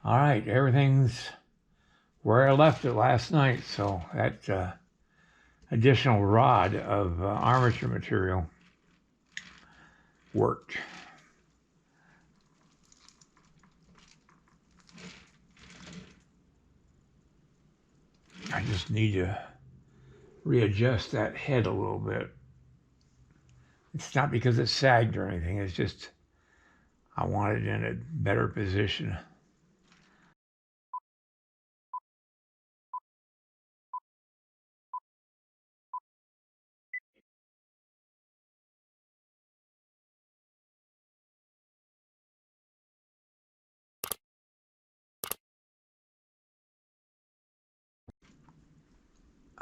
All right, everything's where I left it last night, so that additional rod of armature material worked. I just need to readjust that head a little bit. It's not because it sagged or anything, it's just I want it in a better position.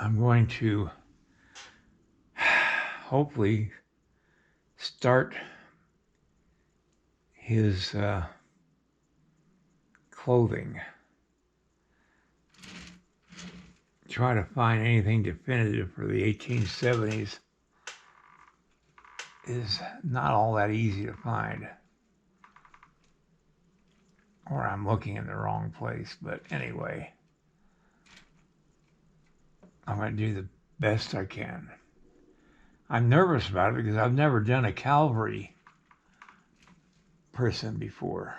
I'm going to hopefully start his clothing. Try to find anything definitive for the 1870s is not all that easy to find. Or I'm looking in the wrong place, but anyway, I'm going to do the best I can. I'm nervous about it because I've never done a cavalry person before.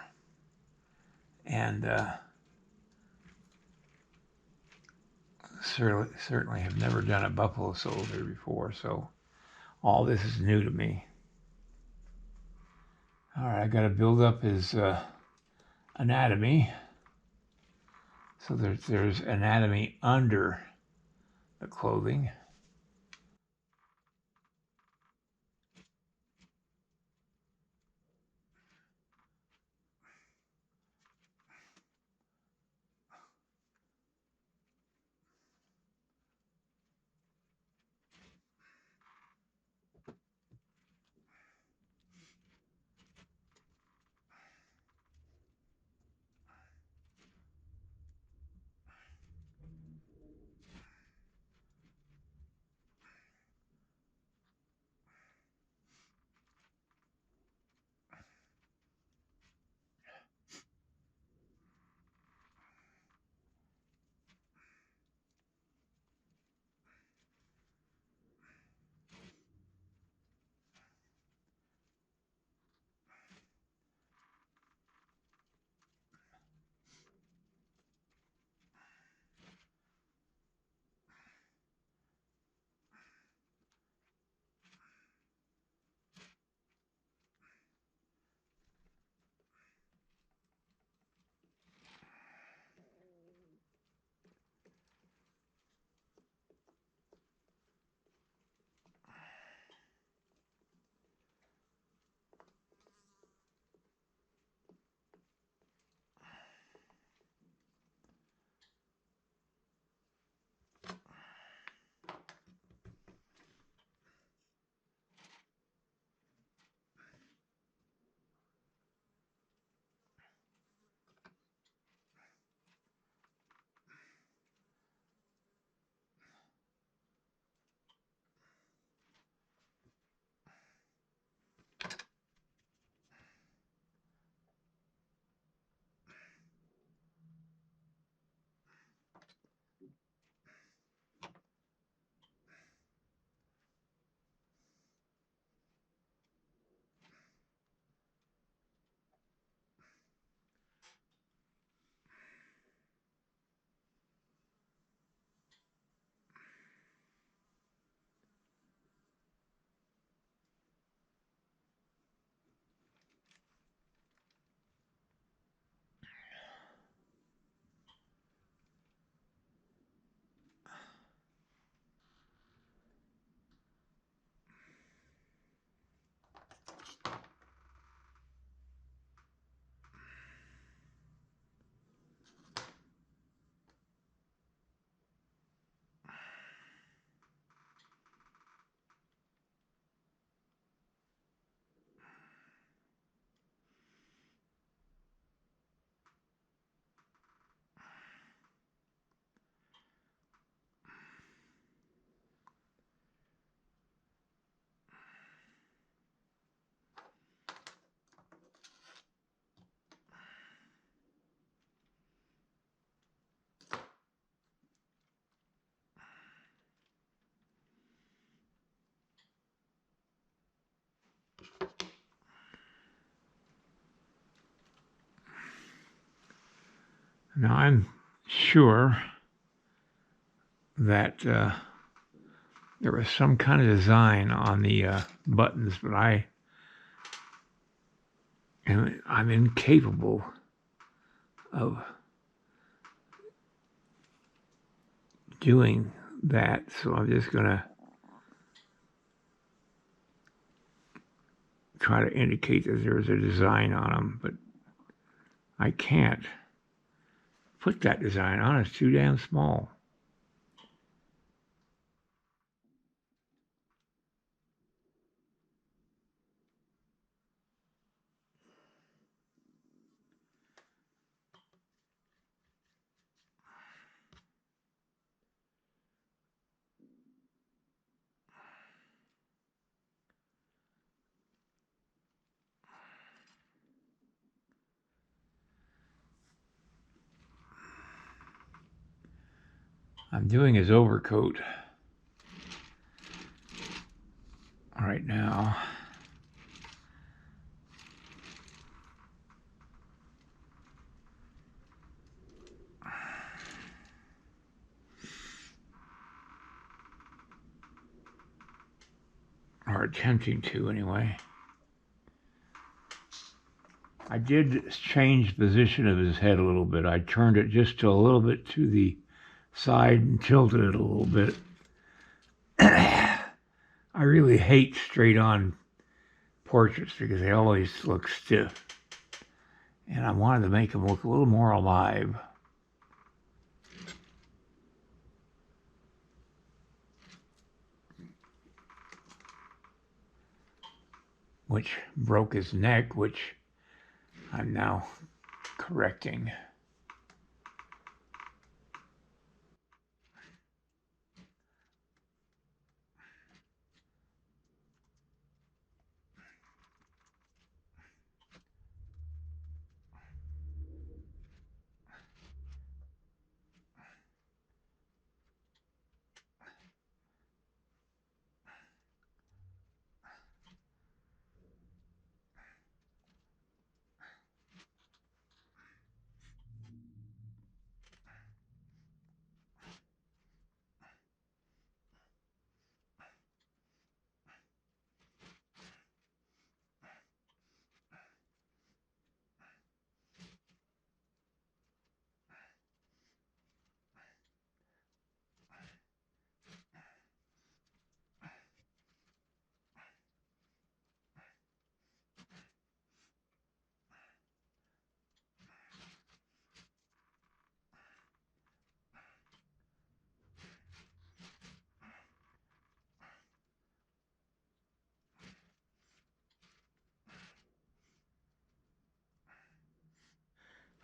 And certainly have never done a buffalo soldier before, so all this is new to me. All right, I got to build up his anatomy. So there's anatomy under the clothing. Now I'm sure that there was some kind of design on the buttons, but I'm incapable of doing that, so I'm just gonna try to indicate that there's a design on them, but I can't put that design on. It's too damn small. I'm doing his overcoat right now. Or attempting to, anyway. I did change the position of his head a little bit. I turned it just a little bit to the side and tilted it a little bit. I really hate straight-on portraits because they always look stiff. And I wanted to make them look a little more alive. Which broke his neck, which I'm now correcting.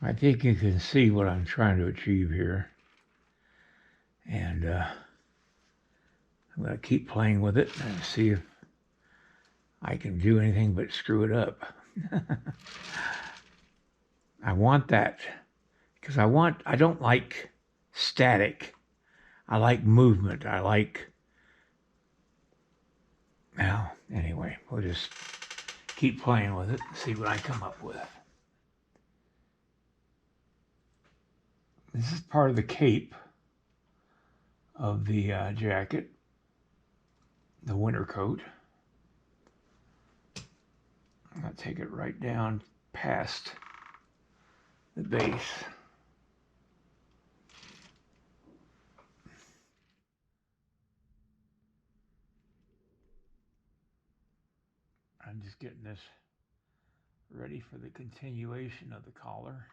I think you can see what I'm trying to achieve here. And I'm going to keep playing with it and see if I can do anything but screw it up. I want that because I don't like static. I like movement. Well, anyway, we'll just keep playing with it and see what I come up with. This is part of the cape of the jacket, the winter coat. I'm going to take it right down past the base. I'm just getting this ready for the continuation of the collar.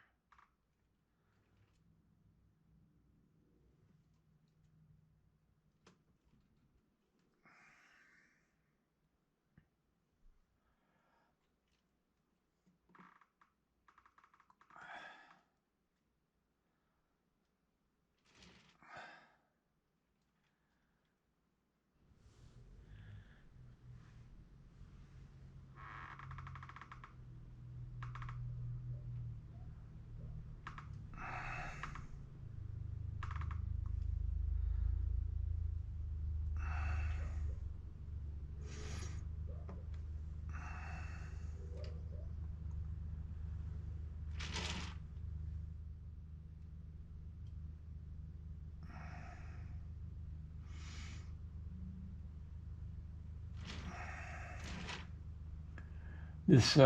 This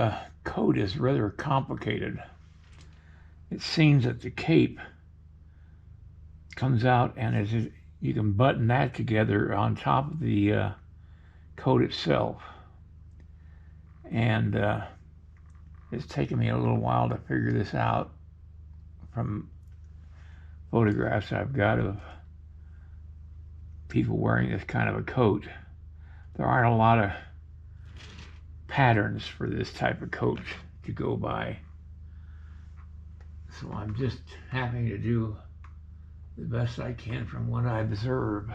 coat is rather complicated. It seems that the cape comes out and you can button that together on top of the coat itself. And it's taken me a little while to figure this out from photographs I've got of people wearing this kind of a coat. There aren't a lot of patterns for this type of coat to go by. So I'm just having to do the best I can from what I observe.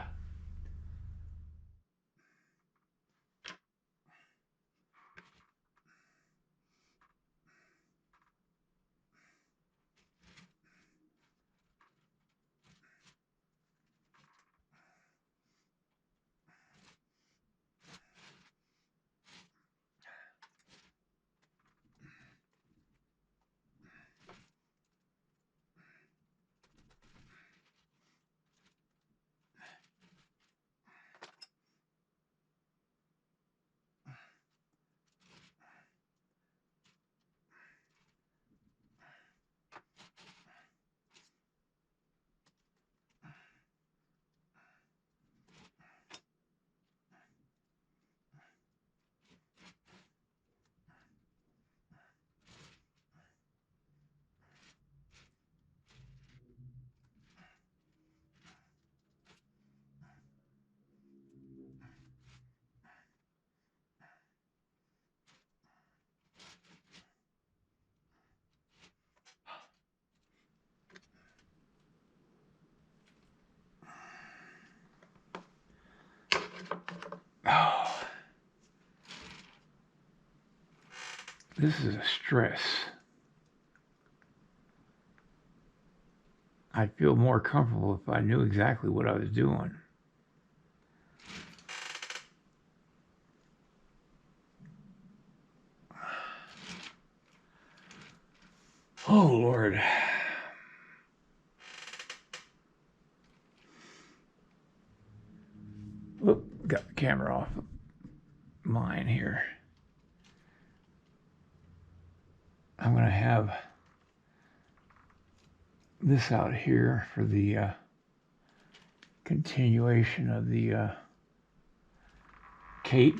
Oh, this is a stress. I'd feel more comfortable if I knew exactly what I was doing. Oh, Lord. Oop, got the camera off of mine here. I'm going to have this out here for the continuation of the cape.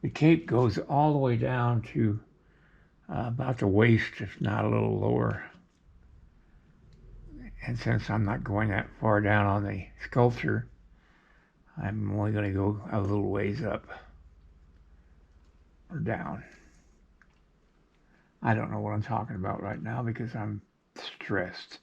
The cape goes all the way down to about the waist, if not a little lower. And since I'm not going that far down on the sculpture, I'm only going to go a little ways up or down. I don't know what I'm talking about right now because I'm stressed.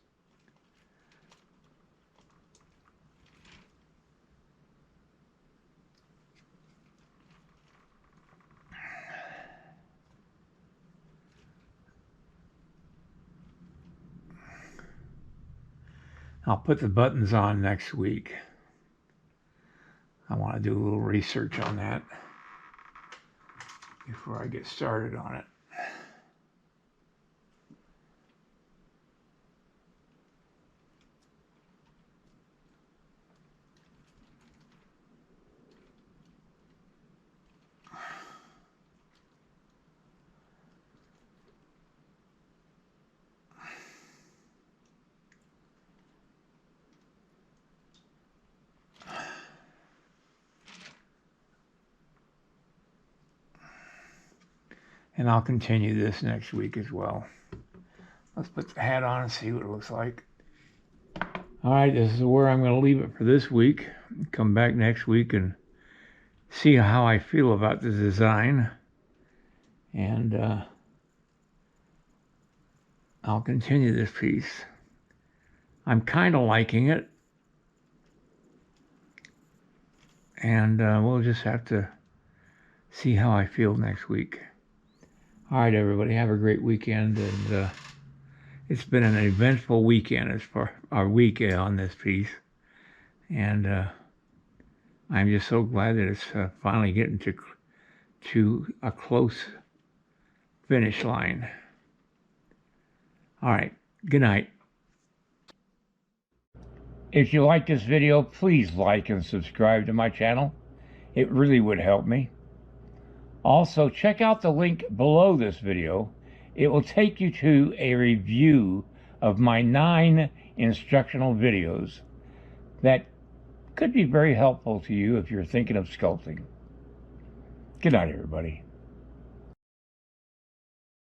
I'll put the buttons on next week. I want to do a little research on that before I get started on it. And I'll continue this next week as well. Let's put the hat on and see what it looks like. All right, this is where I'm going to leave it for this week. Come back next week and see how I feel about the design. And I'll continue this piece. I'm kind of liking it. And we'll just have to see how I feel next week. All right, everybody, have a great weekend. And it's been an eventful weekend as far our week on this piece. And I'm just so glad that it's finally getting to a close finish line. All right, good night. If you like this video, please like and subscribe to my channel. It really would help me. Also, check out the link below this video. It will take you to a review of my 9 instructional videos that could be very helpful to you if you're thinking of sculpting. Good night, everybody.